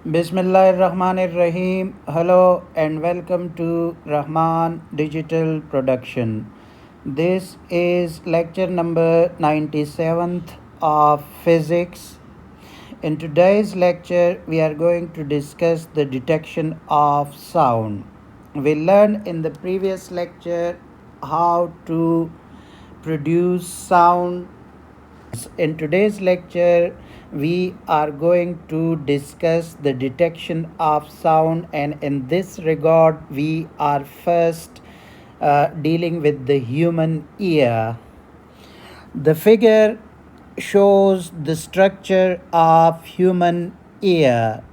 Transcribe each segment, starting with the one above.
Bismillahirrahmanirrahim. Hello and welcome to Rahman Digital Production. This is lecture number 97th of physics. In today's lecture, we are going to discuss the detection of sound. We learned in the previous lecture how to produce sound. In today's lecture, we are going to discuss the detection of sound, and in this regard, we are first dealing with the human ear. The figure shows the structure of human ear.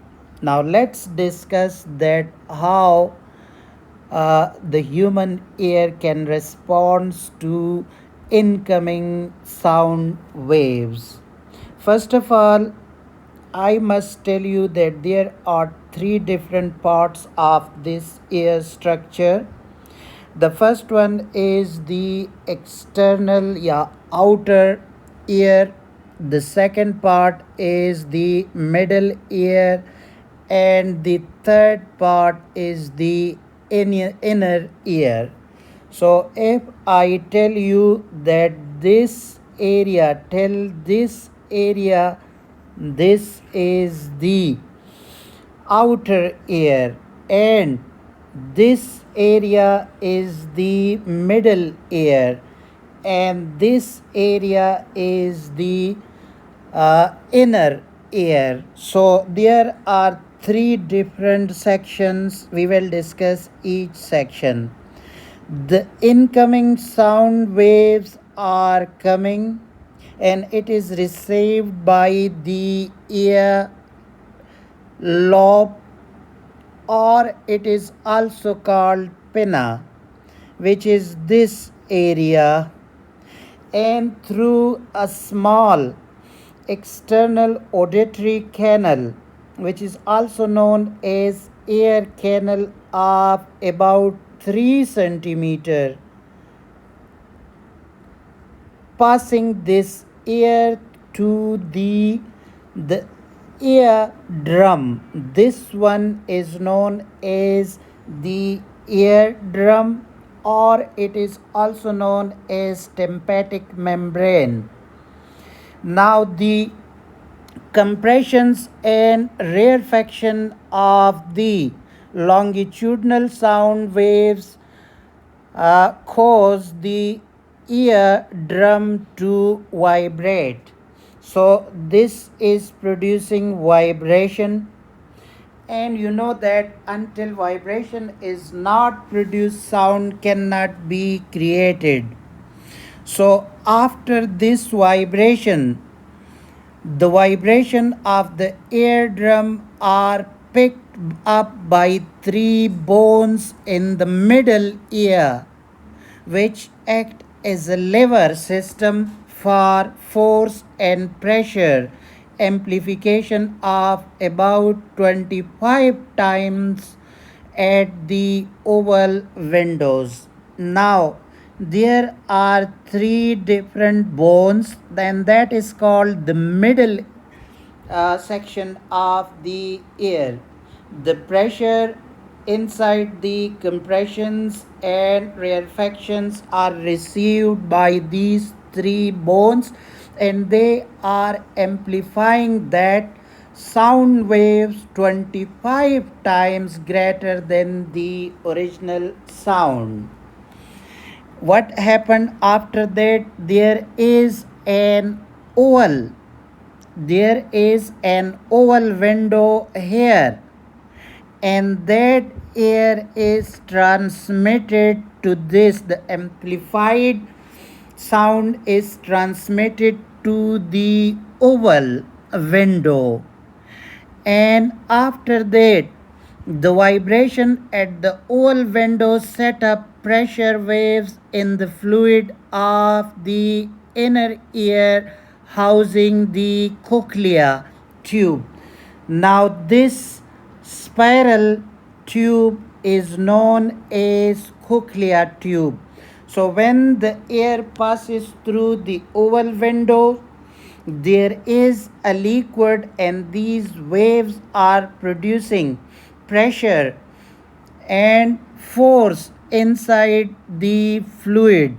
Now let's discuss that how the human ear can respond to incoming sound waves. First of all, I must tell you that there are three different parts of this ear structure. The first one is the external, outer ear. The second part is the middle ear, and the third part is the inner ear. So if I tell you that this area, tell this area, this is the outer ear, and this area is the middle ear, and this area is the inner ear. So there are three different sections. We will discuss each section. The incoming sound waves are coming, and it is received by the ear lobe, or it is also called pinna, which is this area, and through a small external auditory canal, which is also known as ear canal, of about 3 centimeter, passing this ear to the ear drum. This one is known as the eardrum, or it is also known as tympanic membrane. Now the compressions and rarefaction of the longitudinal sound waves cause the eardrum to vibrate. So this is producing vibration, and you know that until vibration is not produced, sound cannot be created. So after this vibration, the vibration of the eardrum are picked up by three bones in the middle ear, which act as a lever system for force and pressure amplification of about 25 times at the oval windows. Now, there are three different bones, then that is called the middle section of the ear. The pressure inside the compressions and rarefactions are received by these three bones, and they are amplifying that sound waves 25 times greater than the original sound. What happened after that? Oval there is an oval window here, and that air is transmitted to this. The amplified sound is transmitted to the oval window, and after that the vibration at the oval window set up pressure waves in the fluid of the inner ear housing the cochlea tube. Now this spiral tube is known as cochlea tube. So when the air passes through the oval window, there is a liquid and these waves are producing pressure and force inside the fluid.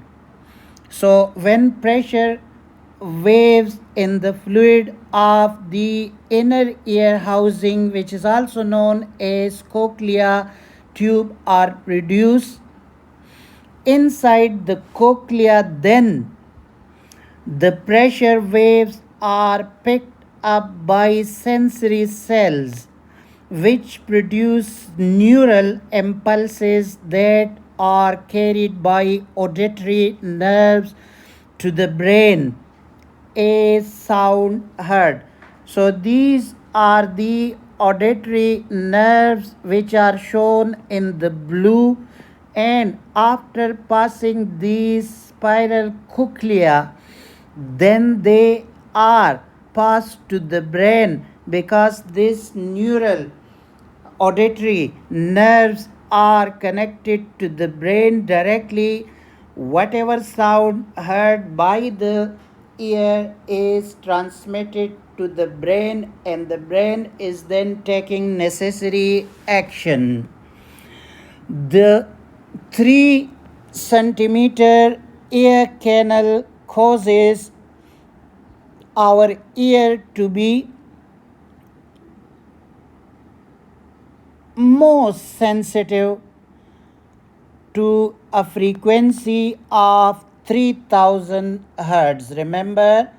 So, when pressure waves in the fluid of the inner ear housing, which is also known as cochlea tube, are produced inside the cochlea, then the pressure waves are picked up by sensory cells, which produce neural impulses that are carried by auditory nerves to the brain. A sound heard. So these are the auditory nerves which are shown in the blue, and after passing these spiral cochlea, then they are passed to the brain because this neural auditory nerves are connected to the brain directly. Whatever sound heard by the ear is transmitted to the brain, and the brain is then taking necessary action. The 3 centimeter ear canal causes our ear to be most sensitive to a frequency of 3000 hertz. Remember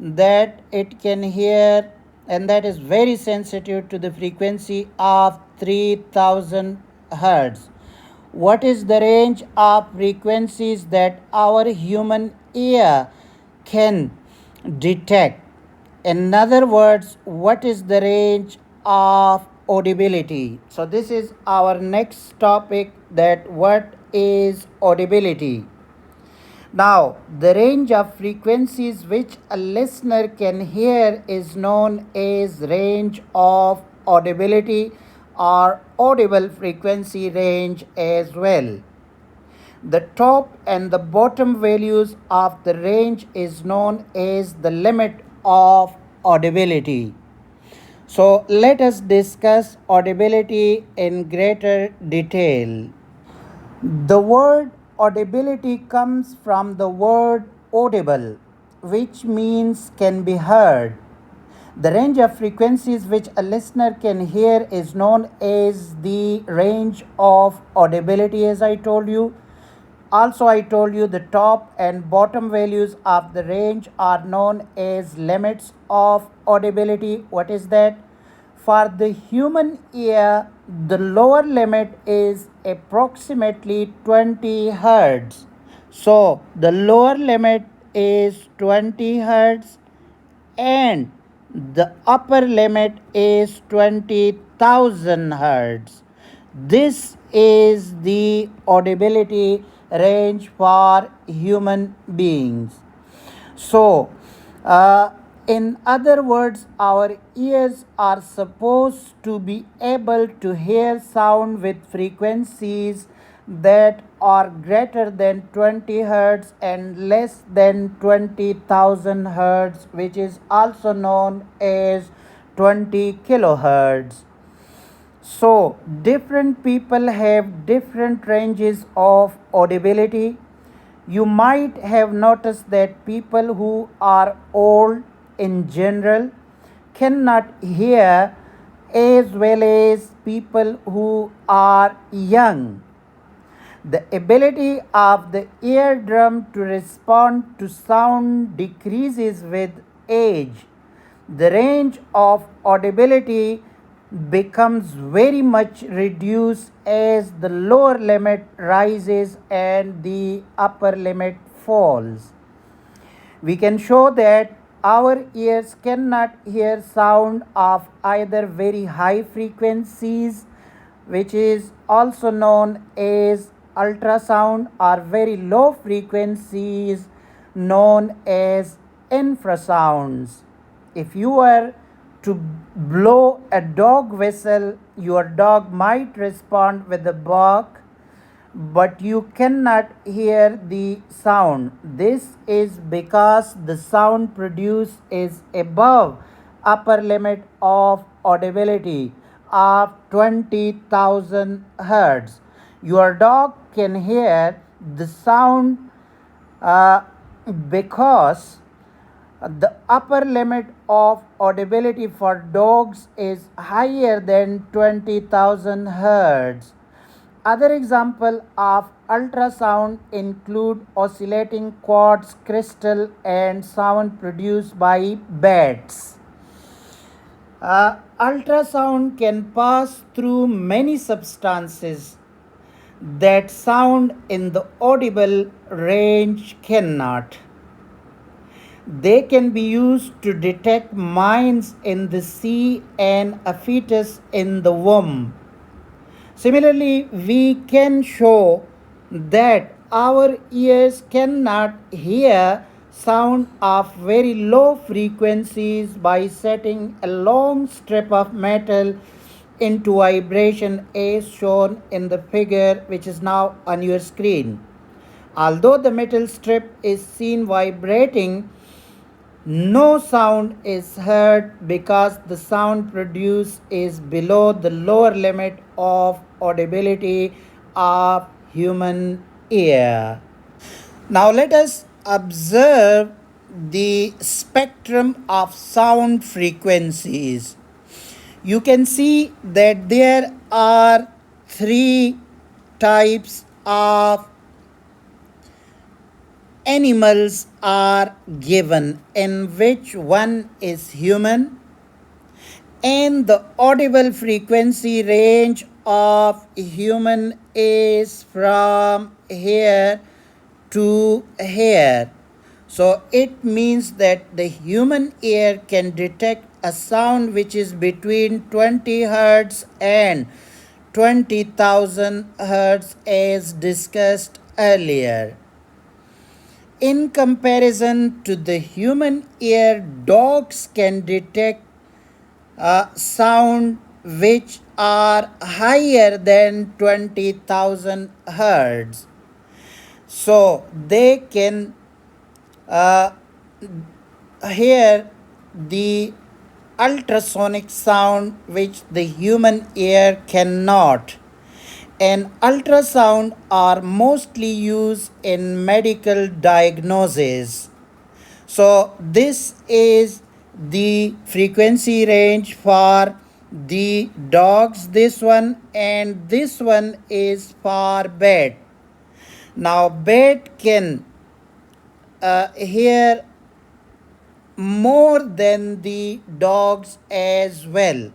that it can hear, and that is very sensitive to the frequency of 3000 hertz. What is the range of frequencies that our human ear can detect? In other words, what is the range of audibility? So this is our next topic, that what is audibility. Now, the range of frequencies which a listener can hear is known as range of audibility or audible frequency range as well. The top and the bottom values of the range is known as the limit of audibility. So let us discuss audibility in greater detail. The word audibility comes from the word audible, which means can be heard. The range of frequencies which a listener can hear is known as the range of audibility, as I told you. Also, I told you the top and bottom values of the range are known as limits of audibility. What is that? For the human ear, the lower limit is approximately 20 hertz. So, the lower limit is 20 hertz and the upper limit is 20,000 hertz. This is the audibility range for human beings. So, in other words, our ears are supposed to be able to hear sound with frequencies that are greater than 20 hertz and less than 20,000 hertz, which is also known as 20 kilohertz. So, different people have different ranges of audibility. You might have noticed that people who are old in general cannot hear as well as people who are young. The ability of the eardrum to respond to sound decreases with age. The range of audibility becomes very much reduced as the lower limit rises and the upper limit falls. We can show that our ears cannot hear sound of either very high frequencies, which is also known as ultrasound, or very low frequencies known as infrasounds. If you were to blow a dog whistle, your dog might respond with a bark, but you cannot hear the sound. This is because the sound produced is above upper limit of audibility of 20,000 hertz. Your dog can hear the sound uh, because the upper limit of audibility for dogs is higher than 20,000 hertz. Other examples of ultrasound include oscillating quartz crystal and sound produced by bats. Ultrasound can pass through many substances that sound in the audible range cannot. They can be used to detect mines in the sea and a fetus in the womb. Similarly, we can show that our ears cannot hear sound of very low frequencies by setting a long strip of metal into vibration as shown in the figure which is now on your screen. Although the metal strip is seen vibrating, no sound is heard because the sound produced is below the lower limit of audibility of human ear. Now let us observe the spectrum of sound frequencies. You can see that there are three types of animals are given, in which one is human, and the audible frequency range of human is from here to here. So it means that the human ear can detect a sound which is between 20 hertz and 20,000 hertz as discussed earlier. In comparison to the human ear, dogs can detect sound which are higher than 20,000 hertz. So they can uh, hear the ultrasonic sound which the human ear cannot. And ultrasound are mostly used in medical diagnosis. So this is the frequency range for the dogs, this one, and this one is for bat. Now bat can hear more than the dogs as well.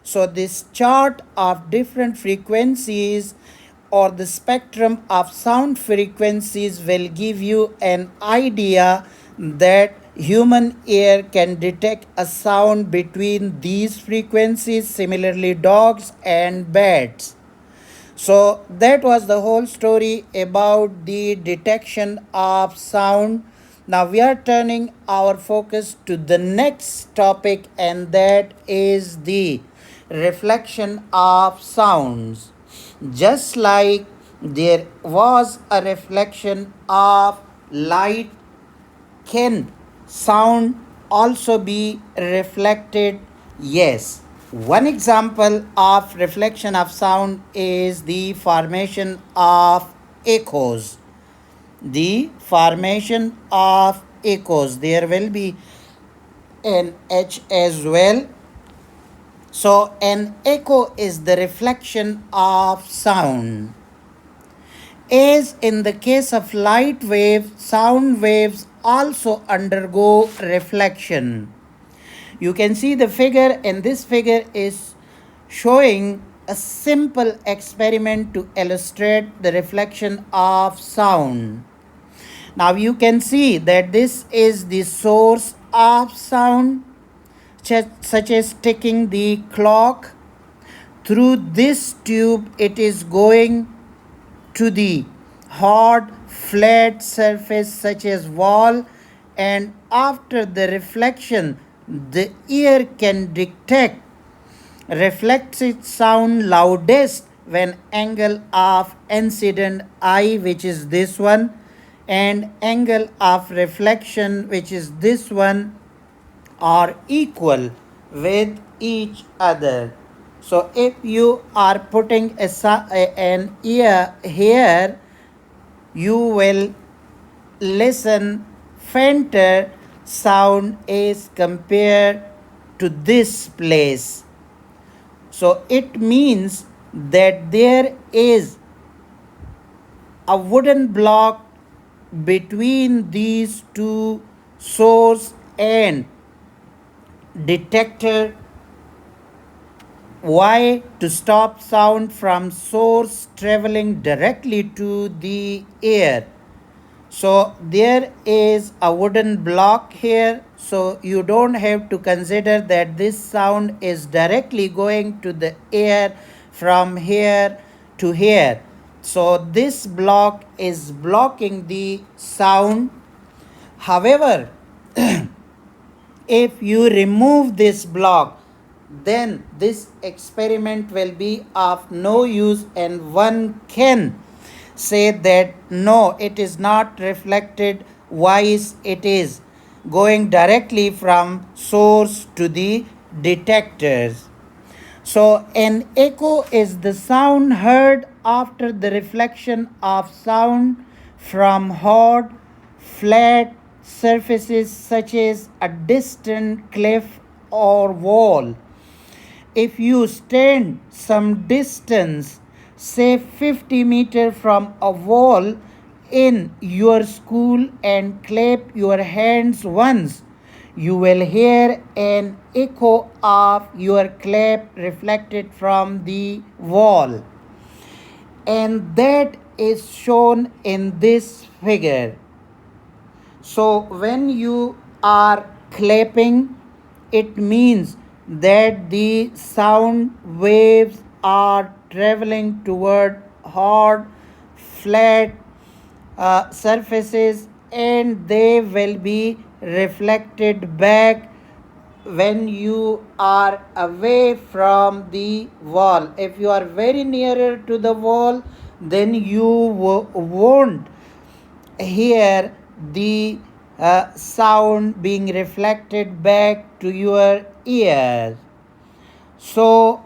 So this chart of different frequencies or the spectrum of sound frequencies will give you an idea that human ear can detect a sound between these frequencies, similarly dogs and bats. So that was the whole story about the detection of sound. Now we are turning our focus to the next topic, and that is the reflection of sounds. Just like there was a reflection of light, can sound also be reflected? Yes. One example of reflection of sound is the formation of echoes. The formation of echoes. There will be an H as well. So, an echo is the reflection of sound. As in the case of light waves, sound waves also undergo reflection. You can see the figure, and this figure is showing a simple experiment to illustrate the reflection of sound. Now you can see that this is the source of sound, such as ticking the clock. Through this tube, it is going to the hard flat surface such as wall, and after the reflection the ear can detect reflected sound loudest when angle of incident I, which is this one, and angle of reflection, which is this one, are equal with each other. So if you are putting an ear here, you will listen fainter sound is compared to this place. So it means that there is a wooden block between these two, source and detector. Why? To stop sound from source traveling directly to the ear. So there is a wooden block here, so you don't have to consider that this sound is directly going to the ear from here to here. So this block is blocking the sound. However, if you remove this block, then this experiment will be of no use, and one can say that no, it is not reflected. Wise, it is going directly from source to the detectors. So an echo is the sound heard after the reflection of sound from hard, flat surfaces such as a distant cliff or wall. If you stand some distance, say 50 meters from a wall in your school, and clap your hands once, you will hear an echo of your clap reflected from the wall. And that is shown in this figure. So when you are clapping, it means that the sound waves are traveling toward hard, flat surfaces, and they will be reflected back when you are away from the wall. If you are very nearer to the wall, then you won't hear the sound being reflected back to your ears. So,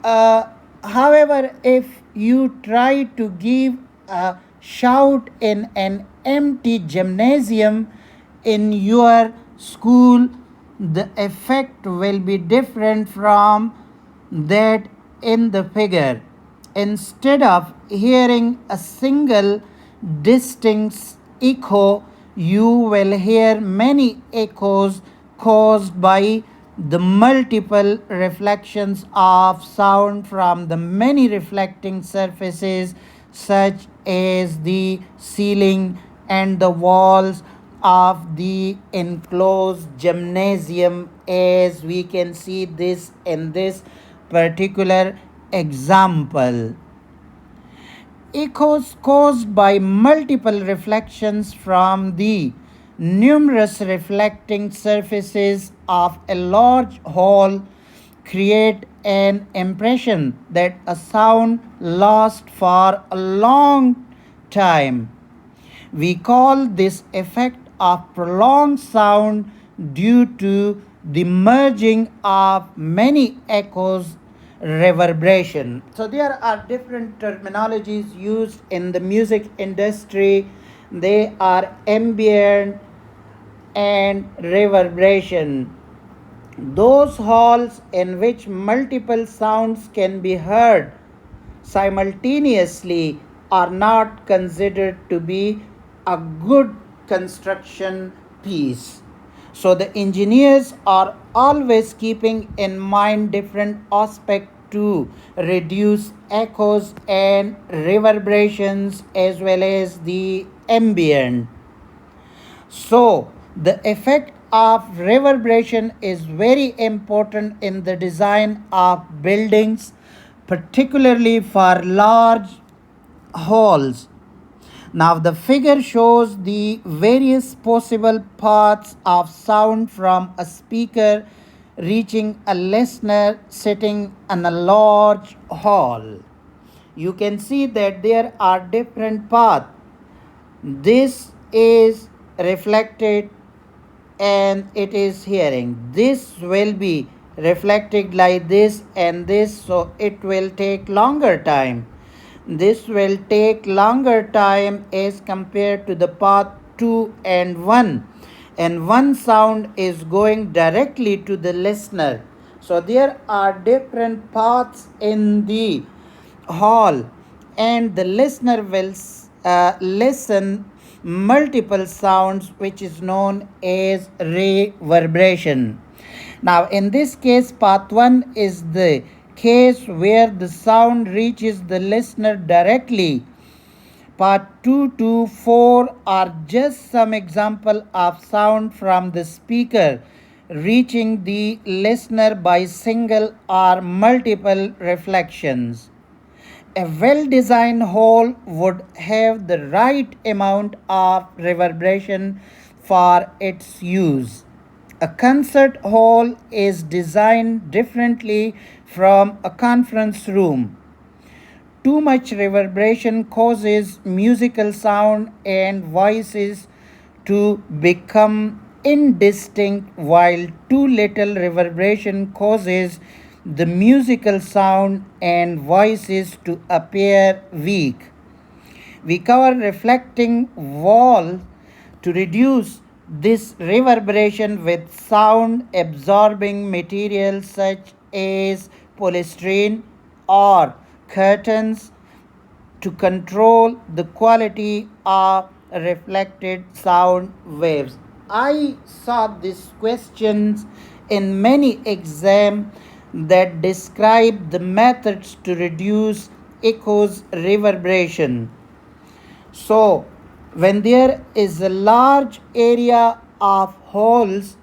however, if you try to give a shout in an empty gymnasium in your school, the effect will be different from that in the figure. Instead of hearing a single distinct echo, you will hear many echoes caused by the multiple reflections of sound from the many reflecting surfaces, such as the ceiling and the walls of the enclosed gymnasium, as we can see this in this particular example. Echoes caused by multiple reflections from the numerous reflecting surfaces of a large hall create an impression that a sound lasts for a long time. We call this effect of prolonged sound due to the merging of many echoes, reverberation. So there are different terminologies used in the music industry. They are ambient and reverberation. Those halls in which multiple sounds can be heard simultaneously are not considered to be a good construction piece. So the engineers are always keeping in mind different aspects to reduce echoes and reverberations as well as the ambient. So, the effect of reverberation is very important in the design of buildings, particularly for large halls. Now, the figure shows the various possible paths of sound from a speaker reaching a listener sitting in a large hall. You can see that there are different paths. This is reflected and it is hearing. This will be reflected like this and this, so it will take longer time. This will take longer time as compared to the path 2 and 1. And one sound is going directly to the listener. So there are different paths in the hall, and the listener will listen multiple sounds, which is known as reverberation. Now in this case, path 1 is the case where the sound reaches the listener directly. Part 2 to 4 are just some example of sound from the speaker reaching the listener by single or multiple reflections. A well designed hall would have the right amount of reverberation for its use. A concert hall is designed differently from a conference room. Too much reverberation causes musical sound and voices to become indistinct, while too little reverberation causes the musical sound and voices to appear weak. We cover reflecting wall to reduce this reverberation with sound absorbing materials such as polystyrene or curtains to control the quality of reflected sound waves. I saw these questions in many exams that describe the methods to reduce echoes reverberation. So, when there is a large area of holes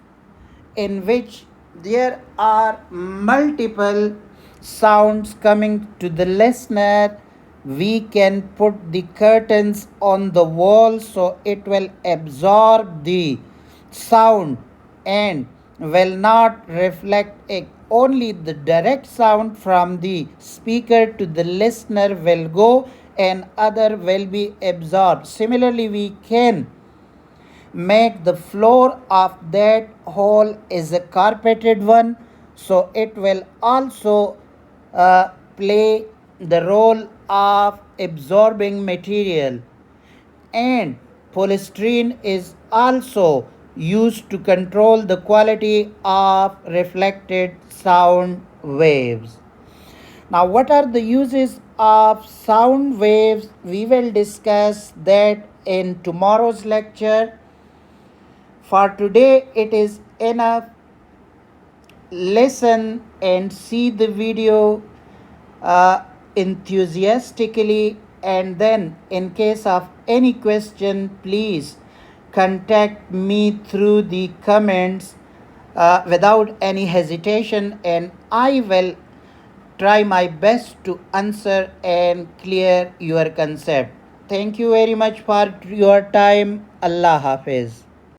in which there are multiple sounds coming to the listener, we can put the curtains on the wall so it will absorb the sound and will not reflect it. Only the direct sound from the speaker to the listener will go and other will be absorbed. Similarly, we can make the floor of that hall is a carpeted one, so it will also play the role of absorbing material. And polystyrene is also used to control the quality of reflected sound waves. Now, what are the uses of sound waves? We will discuss that in tomorrow's lecture. For today, it is enough. Listen and see the video enthusiastically, and then, in case of any question, please contact me through the comments without any hesitation, and I will try my best to answer and clear your concept. Thank you very much for your time. Allah Hafiz.